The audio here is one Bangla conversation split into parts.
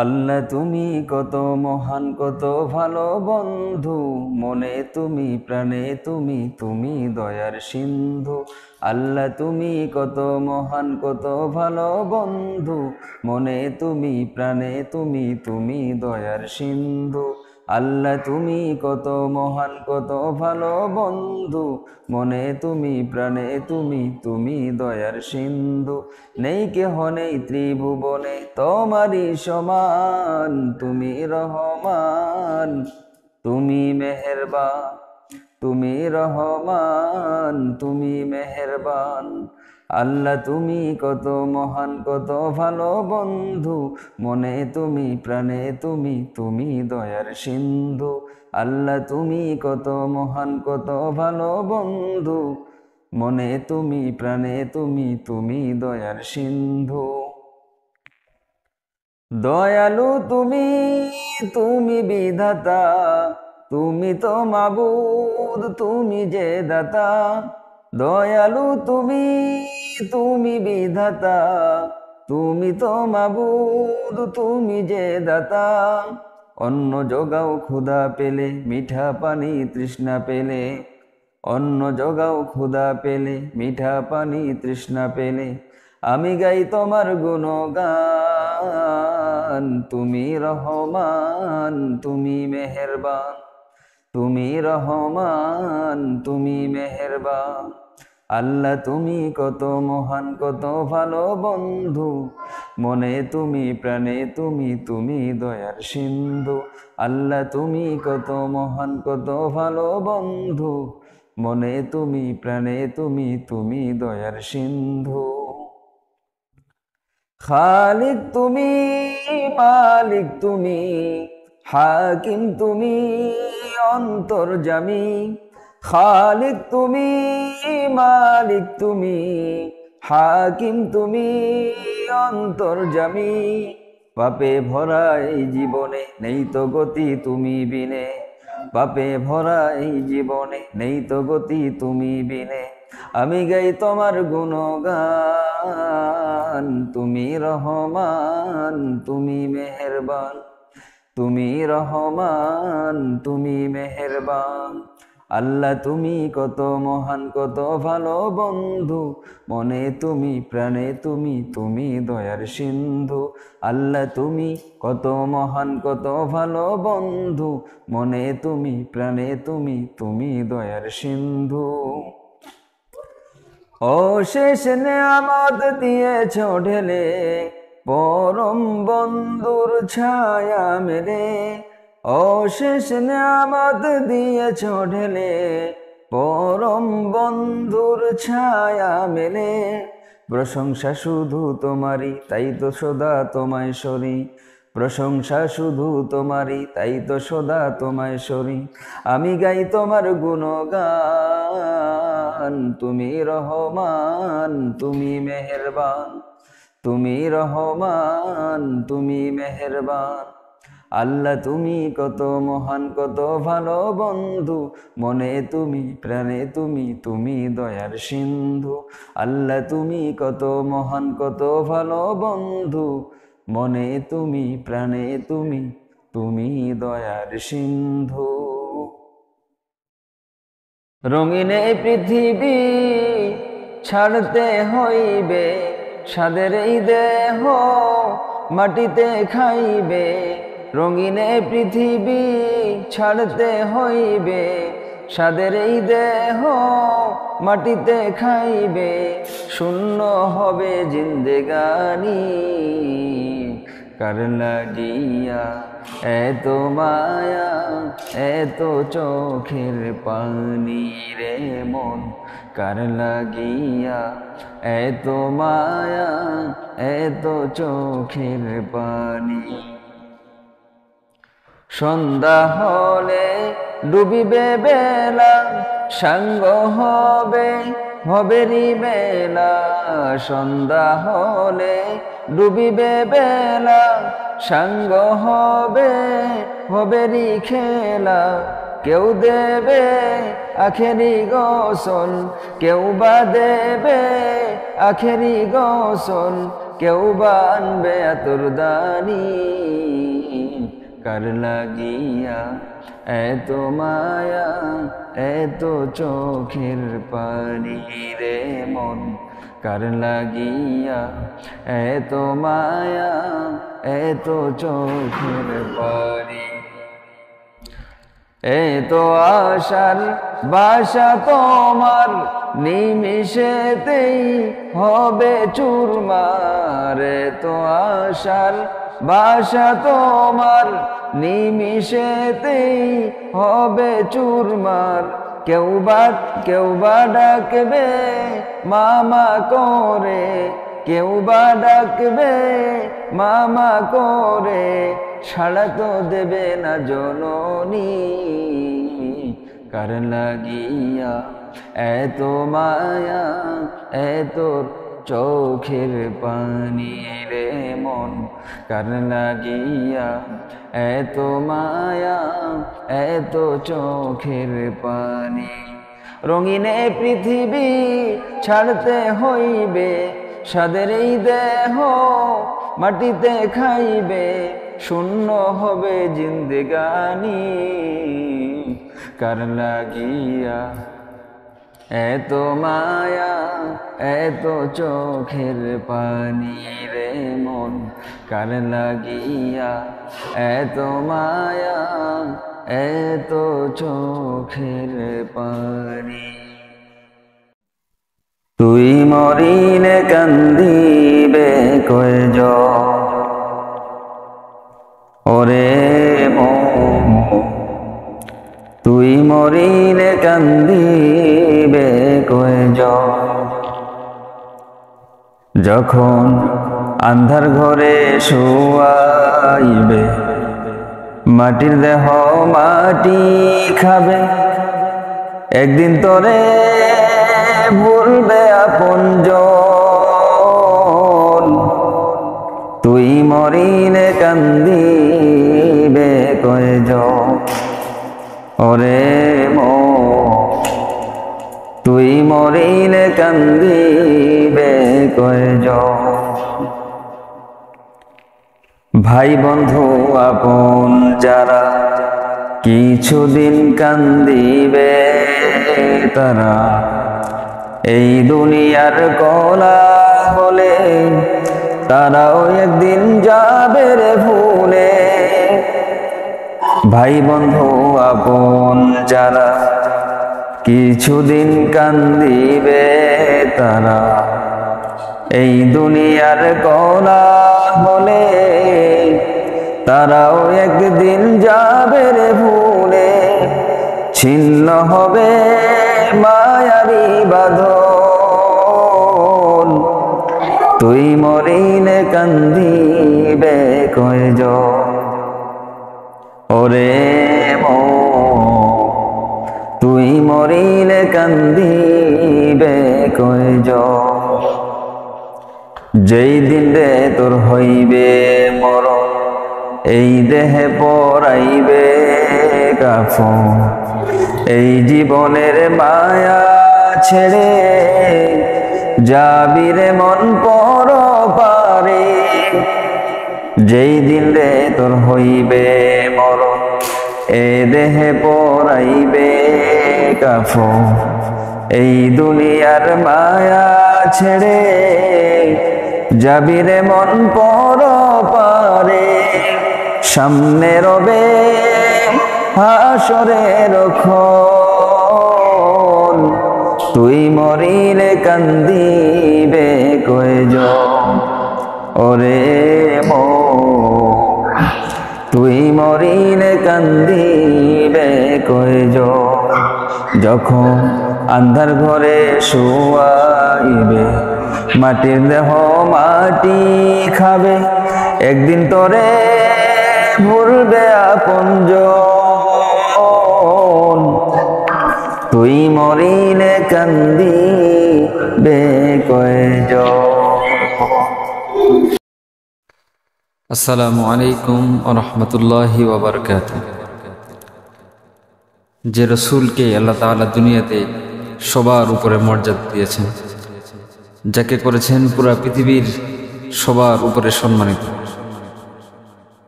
আল্লাহ তুমি কত মহান কত ভালো বন্ধু, মনে তুমি প্রাণে তুমি, তুমি দয়ার সিন্ধু। আল্লাহ তুমি কত মহান কত ভালো বন্ধু, মনে তুমি প্রাণে তুমি, তুমি দয়ার সিন্ধু। আল্লাহ তুমি কত মহান কত ভালো বন্ধু, মনে তুমি প্রাণে তুমি, তুমি দয়ার সিন্ধু। নেই কেহ নেই ত্রিভুবনে তোমারই সমান, তুমি রহমান, তুমি মেহেরবান, তুমি রহমান, তুমি মেহেরবান। আল্লাহ তুমি কত মহান কত ভালো বন্ধু, মনে তুমি প্রাণে তুমি, তুমি দয়ার সিন্ধু। আল্লাহ তুমি কত মহান কত ভালো বন্ধু, মনে তুমি প্রাণে তুমি, তুমি দয়ার সিন্ধু। দয়ালু তুমি, তুমি বিধাতা, তুমি তো মাবুদ, তুমি যে দাতা। দয়ালু তুমি, তুমি বিধাতা, তুমি তো মাবুদ, তুমি যে দাতা। অন্ন যোগাও ক্ষুধা পেলে, মিঠা পানি তৃষ্ণা পেলে, অন্ন যোগাও ক্ষুধা পেলে, মিঠা পানি তৃষ্ণা পেলে, আমি গাই তোমার গুণগান। তুমি রহমান, তুমি মেহেরবান, তুমি রহমান, তুমি মেহেরবান। আল্লাহ তুমি কত মহান কত ভালো বন্ধু, মনে তুমি প্রাণে তুমি, তুমি দয়ার সিন্ধু। আল্লাহ তুমি কত মহান কত ভালো বন্ধু, মনে তুমি প্রাণে তুমি, তুমি দয়ার সিন্ধু। খালিক তুমি, মালিক তুমি, হাকিম তুমি, অন্তর্যামী। খালিক তুমি, মালিক তুমি, হাকিম তুমি, অন্তর্যামী। পাপে ভরা এই জীবনে নেই তো গতি তুমি বিনে, পাপে ভরা এই জীবনে নেই তো গতি তুমি বিনে, আমি গাই তোমার গুণগান। তুমি রহমান, তুমি মেহেরবান, তুমি রহমান, তুমি মেহেরবান। আল্লাহ তুমি কত মহান কত ভালো বন্ধু, মনে তুমি প্রাণে তুমি, তুমি দয়ার সিন্ধু। আল্লাহ তুমি কত মহান কত ভালো বন্ধু, মনে তুমি প্রাণে তুমি, তুমি দয়ার সিন্ধু। অশেষ নেয়ামত দিয়েছ ঢেলে, পরম বন্ধুর ছায়া মেলে। অশেষ নেয়ামত দিয়েছ ঢেলে, পরম বন্ধুর ছায়া মেলে। প্রশংসা শুধু তোমারই, তাই তো সদা তোমায় সরি। প্রশংসা শুধু তোমারই, তাই তো সদা তোমায় সরি। আমি গাই তোমার গুণগান। তুমি রহমান, তুমি মেহেরবান, তুমি রহমান, তুমি মেহেরবান। আল্লাহ তুমি কত মহান কত ভালো বন্ধু, মনে তুমি প্রাণে তুমি, তুমি দয়ার সিন্ধু। আল্লাহ তুমি কত মহান কত ভালো বন্ধু, মনে তুমি প্রাণে তুমি, তুমি দয়ার সিন্ধু। রঙিন এই পৃথিবী ছাড়তে হইবে, সাদের এই দেহ মাটিতে খাইবে। রঙিন এই পৃথিবী ছাড়তে হইবে, সাদের এই দেহ মাটিতে খাইবে। শূন্য হবে জিন্দেগানি, কার লাগিয়া এত মায়া, এত চোখের পানি রে মন। কার লাগিয়া এত মায়া, এত চোখের পানি। সন্ধ্যা হলে ডুবিবে বেলা, সাঙ্গ হবে ভবেরি বেলা। সন্ধ্যা হলে ডুবিবে বেলা, সাঙ্গ হবে ভবেরি খেলা। কেউ দেবে আখেরি গোসল, কেউ বা দেবে আখেরি গোসল। কেউ বা আনবে আতর দানি। কার লাগিয়া এত মায়া এত চোখের পানি রে মন, কার লাগিয়া এত মায়া এত চোখের পানি। এত আশার বাসা তোমার নিমিষেতেই হবে চুরমার। এত আশার বাসা তোমার নিমিষেতেই হবে চুরমার। কেউ বা ডাকবে মামা করে, কেউ বা ডাকবে মামা করে, সাড়া তো দেবে না জননী। কার লাগিয়া এত মায়া এত চোখের পানি রে মন, কার লাগিয়া এত মায়া এত চোখের পানি। রঙিনে পৃথিবী ছাড়তে হইবে, সাদের এই দেহ মাটিতে খাইবে, শূন্য হবে জিন্দেগানি। কার লাগিয়া এত মায়া এত চোখের পানি রে মন, কার লাগিয়া এত মায়া এত চোখের পানি। তুই মরিলে কান্দিবে কয়জন ওরে মন, তুই মরিলে কান্দিবে কয়জন। যখন আন্ধার ঘরে শুয়াইবে, মাটির দেহ মাটি খাবে, একদিন তোরে ভুলবে আপনজন। তুই মরিলে কান্দিবে কয়জন ওরে মন, তুই মরিলে কান্দিবে কয়জন। ভাই বন্ধু আপন যারা কিছুদিন কান্দিবে তারা, এই দুনিয়ার কলা বলে তারাও একদিন যাবে রে ভুলে। ভাই বন্ধু আপন যারা কিছুদিন কান্দিবে তারা, এই দুনিয়ার কলা বলে তারাও একদিন যাবে রে ভুলে। ছিন্ন হবে মায়ারি বাঁধন, তুই মরিলে কান্দিবে কয়জন ওরে মন, তুই মরিলে কান্দিবে কয়জন। যেই দিন রে তোর হইবে মরণ, এই দেহে পরাইবে কাফন, এই জীবনের মায়া ছেড়ে যাবি রে মন পরপারে। যেই দিন রে তোর হইবে মরণ, এ দেহে পরাইবে কাফন, এই দুনিয়ার মায়া ছেড়ে যাবি রে মন পরপারে। সামনে রবে হাসরের ক্ষণ, তুই মরিলে কান্দিবে কয়জন ওরে মন, তুই মরিলে কান্দিবে কয়জন। যখন আন্ধার ঘরে শুয়াইবে, মাটির দেহ মাটি খাবে, একদিন তোরে ভুলবে আপনজন। তুই মরিলে কান্দিবে কয়জন। আসসালামু আলাইকুম ওয়া রাহমাতুল্লাহি ওয়া বারাকাতুহু। যে রসুলকে আল্লাহ তাআলা দুনিয়াতে সবার উপরে মর্যাদা দিয়েছেন, যাকে করেছেন পুরা পৃথিবীর সবার উপরে সম্মানিত,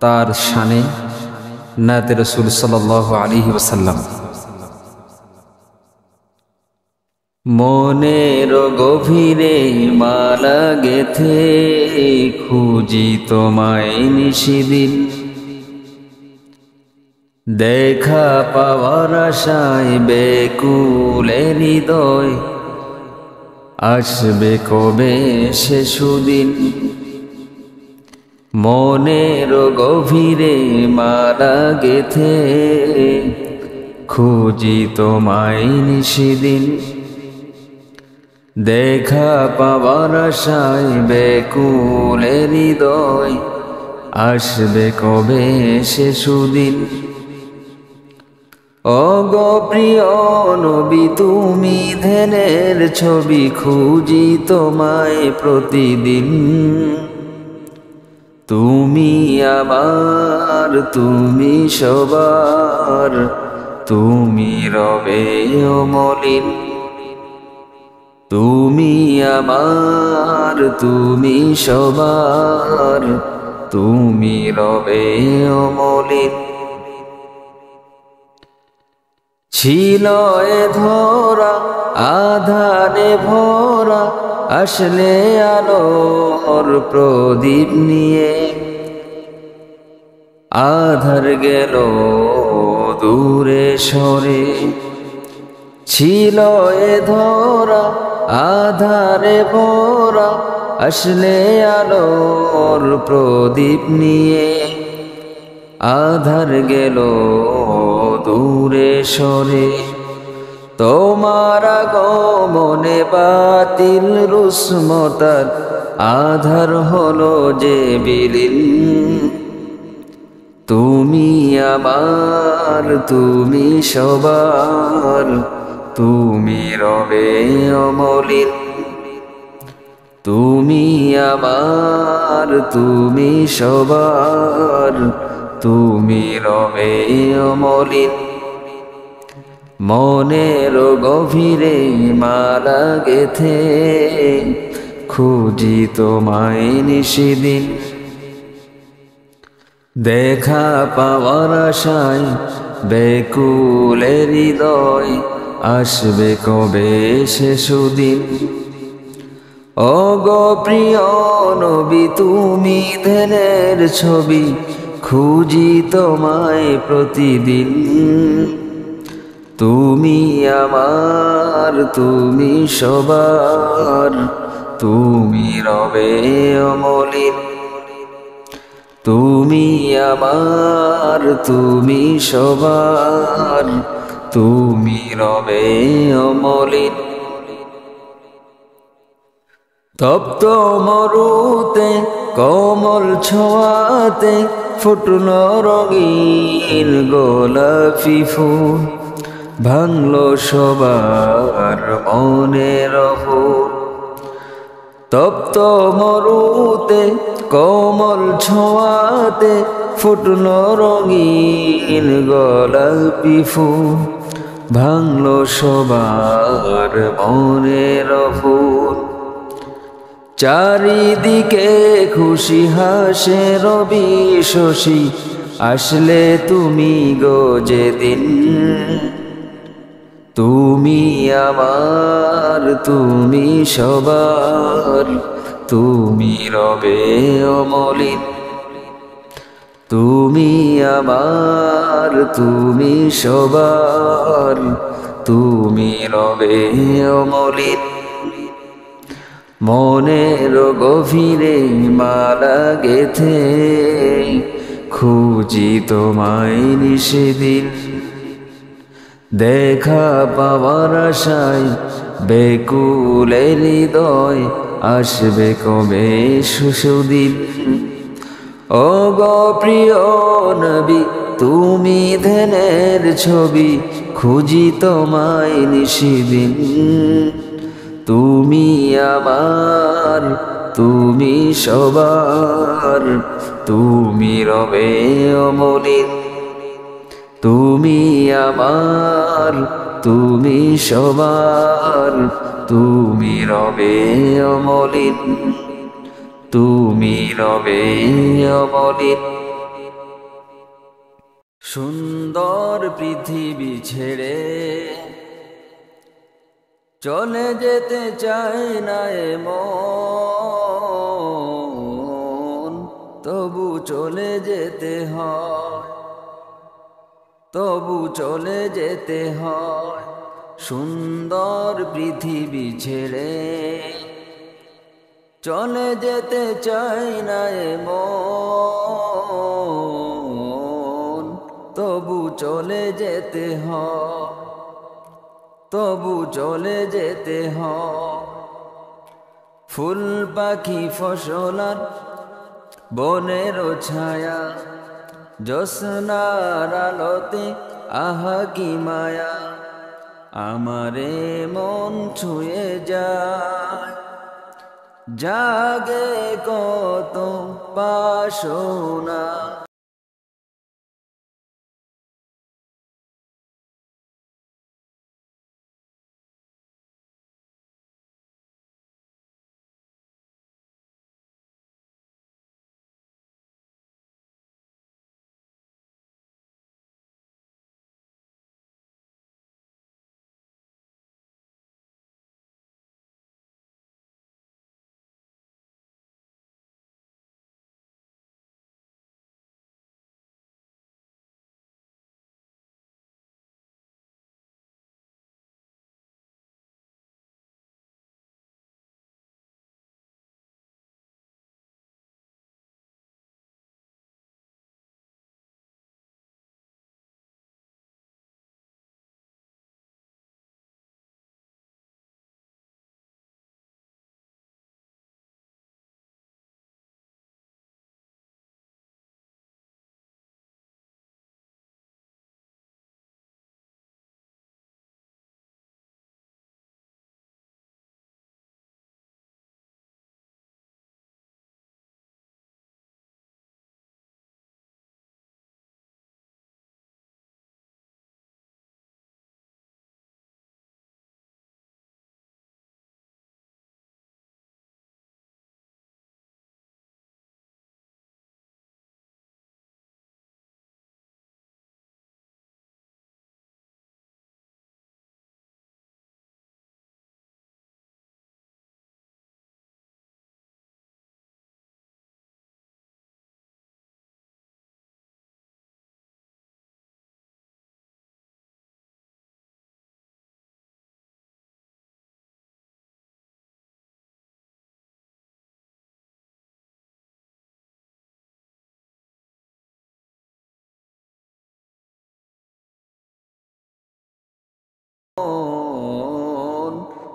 তার শানে নাতে রাসূল সাল্লাল্লাহু আলাইহি ওয়াসাল্লাম। মনের গভীরে মালা গেথে খুঁজি তোমায় নিশিদিন, দেখা পাওয়ার আশায় বেকুলে হৃদয়, আসবে কবে সে সুদিন। মনের গভীরে মালা গেথে খুঁজি তোমায় নিশিদিন, দেখা পাওয়ার আশায় বেকুলে হৃদয়, আসবে কবে সে সুদিন। ওগো প্রিয় নবী তুমি ধ্যানের ছবি, খুঁজি তোমায় প্রতিদিন। তুমি আমার, তুমি সবার, তুমি রবে অমলিন। তুমি আমার, তুমি সবার, তুমি রবে অমলিন। ছিল এ ধরা আধারে ভরা, আসলে আলোর প্রদীপ নিয়ে, আধার গেল দূরে সরে। ছিল এ ধরা আধারে ভরা, আসলে আলোর প্রদীপ নিয়ে, আধার গেল দূরে সরে। তোমার আগমনে বাতিল রুসমতার, আধার হলো যে বিলীন। তুমি আমার, তুমি সবার, তুমি রবে অমলিন। তুমি আমার, তুমি সবার, তুমি রবে অমলিন। মনের গভীরে মালা গেথে খুঁজি তোমায় নিশিদিন, দেখা পাওয়ার আশায় বেকুলে হৃদয়, আসবে কবে সে সুদিন। ওগো প্রিয় নবী তুমি ধ্যানের ছবি, খুঁজি তোমায় প্রতিদিন। তুমি আমার, তুমি সবার, তুমি রবে অমলিন। তুমি আমার, তুমি সবার, তুমি রবে অমলিন। তপ্ত মরুতে কোমল ছোঁয়াতে, ফুটল রঙিন গোলাপি ফুল, ভাঙলো সবার মনের ফুল। তপ্ত মরুতে কোমল ছোঁয়াতে, ফুটল রঙিন গোলাপি ফুল, ভাঙলো সবার মনের ফুল। চারিদিকে খুশি হাসে রবি শশী, আসলে তুমি গো যেদিন। তুমি আমার, তুমি সবার, তুমি রবে অমলিন। তুমি আমার, তুমি সবার, তুমি রবে অমলিন। মনের গভীরে মালা গেথে খুঁজি তোমায় নিশিদিন, দেখা পাওয়ার আশায় বেকুলে হৃদয়, আসবে কবে সুদিন। ওগো প্রিয় নবী তুমি ধ্যানের ছবি, খুঁজি তোমায় নিশিদিন। তুমি আমার, তুমি সবার, তুমি রবে অমলিন। তুমি আমার, তুমি সবার, তুমি রবে অমলিন। তুমি রবে অমলিন। সুন্দর পৃথিবী ছেড়ে চলে যেতে চায় না এমন, তবু চলে যেতে হয়, তবু চলে যেতে হয়। সুন্দর পৃথিবী ছেড়ে চলে যেতে চাই না এমন, তবু চলে যেতে হয়, তবু চলে যেতে হয়। ফুল পাখি ফসলার বনের ছায়া, জ্যোৎস্নার আলোতে আহা কি মায়া, আমারে মন ছুঁয়ে যায়, জাগে কত বাসনা।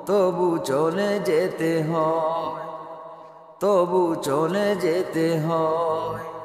তবু চলে যেতে হয়, তবু চলে যেতে হয়।